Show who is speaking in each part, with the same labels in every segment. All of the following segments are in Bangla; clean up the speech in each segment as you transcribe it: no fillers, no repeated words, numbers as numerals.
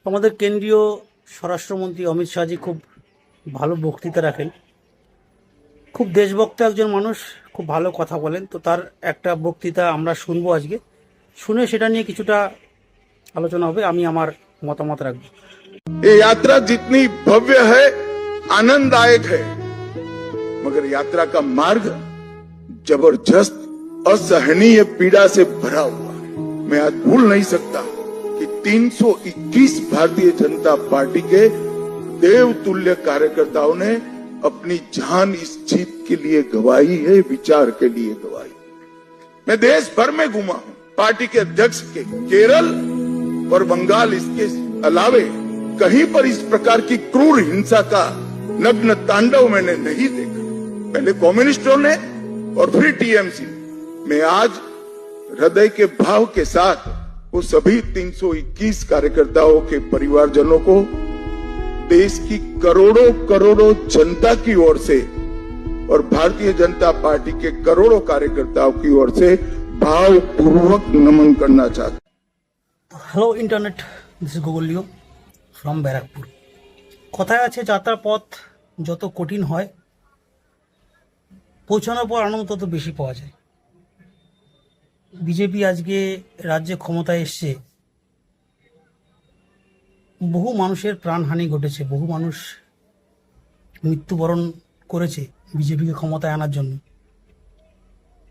Speaker 1: আমাদের কেন্দ্রীয় স্বরাষ্ট্রমন্ত্রী অমিত শাহজি খুব ভালো বক্তৃতা রাখেন। খুব দেশভক্ত একজন মানুষ, খুব ভালো কথা বলেন। তো তার একটা বক্তৃতা আমরা শুনবো আজকে, শুনে সেটা নিয়ে কিছুটা আলোচনা হবে। আমি আমার মতামত রাখবো।
Speaker 2: ये यात्रा जितनी भव्य है, आनंददायक है, मगर यात्रा का मार्ग जबरदस्त असहनीय पीड़ा से भरा हुआ है। मैं आज भूल नहीं सकता कि 321 भारतीय जनता पार्टी के देवतुल्य कार्यकर्ताओं ने अपनी जान इस जीत के लिए गवाई है, विचार के लिए गवाई। मैं देश भर में घूमा हूं, पार्टी के अध्यक्ष के केरल और बंगाल, इसके अलावे कहीं पर इस प्रकार की क्रूर हिंसा का नग्न तांडव मैंने नहीं देखा। पहले कम्युनिस्टों ने और फिर टीएमसी। मैं आज हृदय के भाव के साथ वो सभी 321 कार्यकर्ताओं के परिवारजनों को देश की करोड़ों करोड़ों जनता की ओर से और भारतीय जनता पार्टी के करोड़ों कार्यकर्ताओं की ओर से भावपूर्वक नमन करना चाहता हूं।
Speaker 1: Hello internet, this is Googlio from Barrackpore. কথায় আছে, যাত্রার পথ যত কঠিন হয় পৌঁছানোর পর আনন্দ তত বেশি পাওয়া যায়। বিজেপি আজকে রাজ্যে ক্ষমতায় এসছে, বহু মানুষের প্রাণহানি ঘটেছে, বহু মানুষ মৃত্যুবরণ করেছে বিজেপিকে ক্ষমতায় আনার জন্য।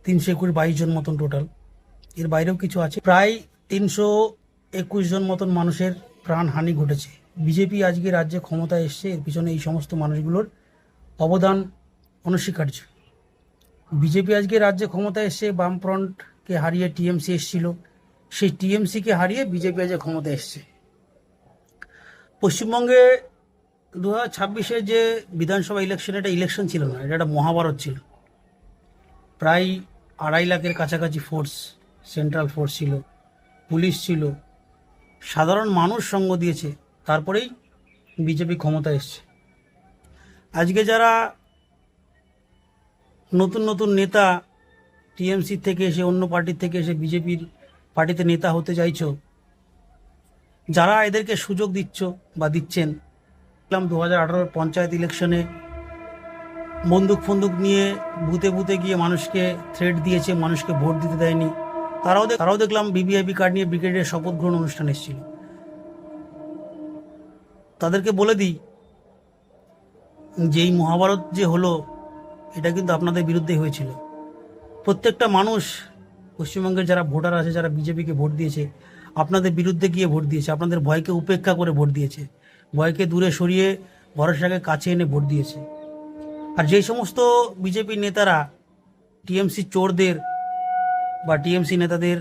Speaker 1: 322 জন মতন টোটাল, এর বাইরেও কিছু আছে। প্রায় 321 জন মতন মানুষের প্রাণহানি ঘটেছে। বিজেপি আজকে রাজ্যে ক্ষমতায় এসছে, এর পিছনে এই সমস্ত মানুষগুলোর অবদান অনস্বীকার্য। বিজেপি আজকে রাজ্যে ক্ষমতায় এসছে, বামফ্রন্টকে হারিয়ে টিএমসি এসেছিল, সেই টিএমসিকে হারিয়ে বিজেপি আজকে ক্ষমতায় এসছে। পশ্চিমবঙ্গে 2026-এ যে বিধানসভা ইলেকশন, এটা ইলেকশন ছিল না, এটা একটা মহাভারত ছিল। প্রায় 2.5 লাখের কাছাকাছি ফোর্স, সেন্ট্রাল ফোর্স ছিল, পুলিশ ছিল, সাধারণ মানুষ সঙ্গ দিয়েছে, তারপরেই বিজেপি ক্ষমতা এসছে। আজকে যারা নতুন নতুন নেতা টিএমসি থেকে এসে, অন্য পার্টির থেকে এসে বিজেপির পার্টিতে নেতা হতে চাইছো, যারা এদেরকে সুযোগ দিচ্ছ বা দিচ্ছেন, 2018 পঞ্চায়েত ইলেকশনে বন্দুক ফন্দুক নিয়ে বুথে বুথে গিয়ে মানুষকে থ্রেট দিয়েছে, মানুষকে ভোট দিতে দেয়নি। তারাও দেখলাম ভিভিআইপি কার্ড নিয়ে ব্রিগেডের শপথ গ্রহণ অনুষ্ঠান এসেছিল। তাদেরকে বলে দিই যে এই মহাভারত যে হলো, এটা কিন্তু আপনাদের বিরুদ্ধেই হয়েছিল। প্রত্যেকটা মানুষ, পশ্চিমবঙ্গের যারা ভোটার আছে, যারা বিজেপিকে ভোট দিয়েছে, আপনাদের বিরুদ্ধে গিয়ে ভোট দিয়েছে, আপনাদের ভয়কে উপেক্ষা করে ভোট দিয়েছে, ভয়কে দূরে সরিয়ে ভরসাকে কাছে এনে ভোট দিয়েছে। আর যেই সমস্ত বিজেপি নেতারা টিএমসি চোরদের বা টিএমসি নেতাদের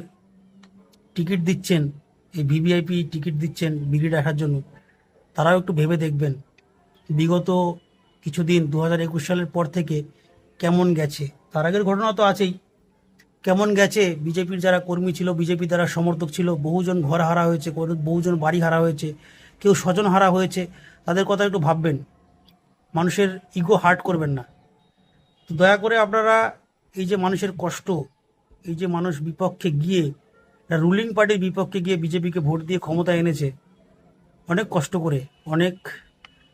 Speaker 1: টিকিট দিচ্ছেন, এই ভিভিআইপি টিকিট দিচ্ছেন ব্রিগেডে আসার জন্য, তারাও একটু ভেবে দেখবেন বিগত কিছুদিন 2021 সালের পর থেকে কেমন গেছে। তার আগের ঘটনা তো আছেই, কেমন গেছে। বিজেপির যারা কর্মী ছিল, বিজেপির যারা সমর্থক ছিল, বহুজন ঘর হারা হয়েছে, বহুজন বাড়ি হারা হয়েছে, কেউ স্বজন হারা হয়েছে। তাদের কথা একটু ভাববেন, মানুষের ইগো হার্ট করবেন না। তো দয়া করে আপনারা এই যে মানুষের কষ্ট, এই যে মানুষ বিপক্ষে গিয়ে, রুলিং পার্টির বিপক্ষে গিয়ে বিজেপিকে ভোট দিয়ে ক্ষমতা এনেছে, অনেক কষ্ট করে, অনেক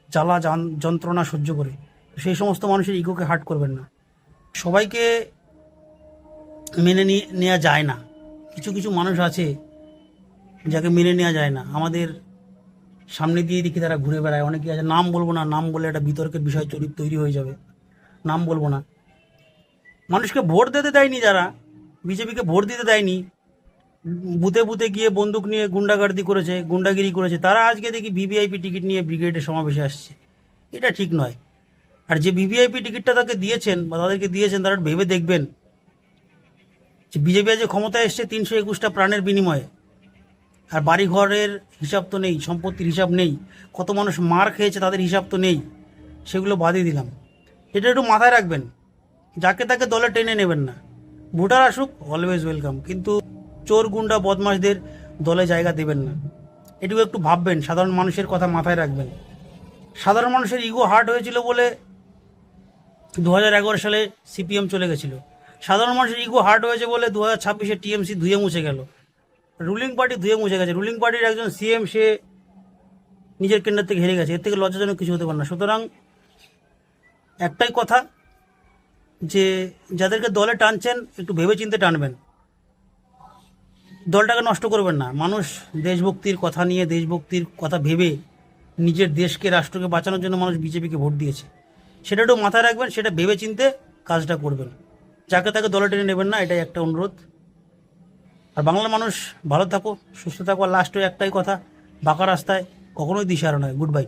Speaker 1: জ্বালা যন্ত্রণা সহ্য করে, সেই সমস্ত মানুষের ইগোকে হার্ট করবেন না। সবাইকে মেনে নেওয়া যায় না, কিছু কিছু মানুষ আছে যাকে মেনে নেওয়া যায় না। আমাদের সামনে দিয়ে দেখি তারা ঘুরে বেড়ায়, অনেকে আছে, নাম বলবো না, নাম বলে একটা বিতর্কের বিষয় তৈরি হয়ে যাবে, নাম বলবো না। মানুষকে ভোট দিতে দেয়নি, যারা বিজেপিকে ভোট দিতে দেয়নি, বুথে বুথে গিয়ে বন্দুক নিয়ে গুন্ডাগিরি করেছে, তারা আজকে দেখি ভিভিআইপি টিকিট নিয়ে ব্রিগেডের সমাবেশে আসছে। এটা ঠিক নয়। আর যে ভিভিআইপি টিকিটটা তাকে দিয়েছেন বা তাদেরকে দিয়েছেন, তারা ভেবে দেখবেন যে বিজেপি আজ ক্ষমতায় এসছে 321টা প্রাণের বিনিময়ে। আর বাড়ি ঘরের হিসাব তো নেই, সম্পত্তির হিসাব নেই, কত মানুষ মার খেয়েছে তাদের হিসাব তো নেই, সেগুলো বাদই দিলাম। এটা একটু মাথায় রাখবেন, যাকে তাকে দলে টেনে নেবেন না। ভোটার আসুক, অলওয়েজ ওয়েলকাম, কিন্তু চোর গুন্ডা বদমাশদের দলে জায়গা দেবেন না। এটুকু একটু ভাববেন, সাধারণ মানুষের কথা মাথায় রাখবেন। সাধারণ মানুষের ইগো হার্ট হয়েছিল বলে 2011 সালে সিপিএম চলে গেছিল। সাধারণ মানুষের ইগো হার্ট হয়েছে বলে 2026-এ টিএমসি ধুয়ে মুছে গেল, রুলিং পার্টি ধুয়ে মুছে গেছে। রুলিং পার্টির একজন সিএম, সে নিজের কেন্দ্র থেকে হেরে গেছে, এর থেকে লজ্জাজনক কিছু হতে পারে না। সুতরাং একটাই কথা, যে যাদেরকে দলে টানছেন একটু ভেবেচিন্তে টানবেন, দলটাকে নষ্ট করবেন না। মানুষ দেশভক্তির কথা নিয়ে, দেশভক্তির কথা ভেবে নিজের দেশকে, রাষ্ট্রকে বাঁচানোর জন্য মানুষ বিজেপিকে ভোট দিয়েছে, সেটা একটু মাথায় রাখবেন, সেটা ভেবেচিন্তে কাজটা করবেন, যাকে তাকে দলে টেনে নেবেন না, এটাই একটা অনুরোধ। আর বাংলার মানুষ ভালো থাকো, সুস্থ থাকো। আর লাস্টে একটাই কথা, বাঁকা রাস্তায় কখনোই দিশাহারা নয়। Good bye.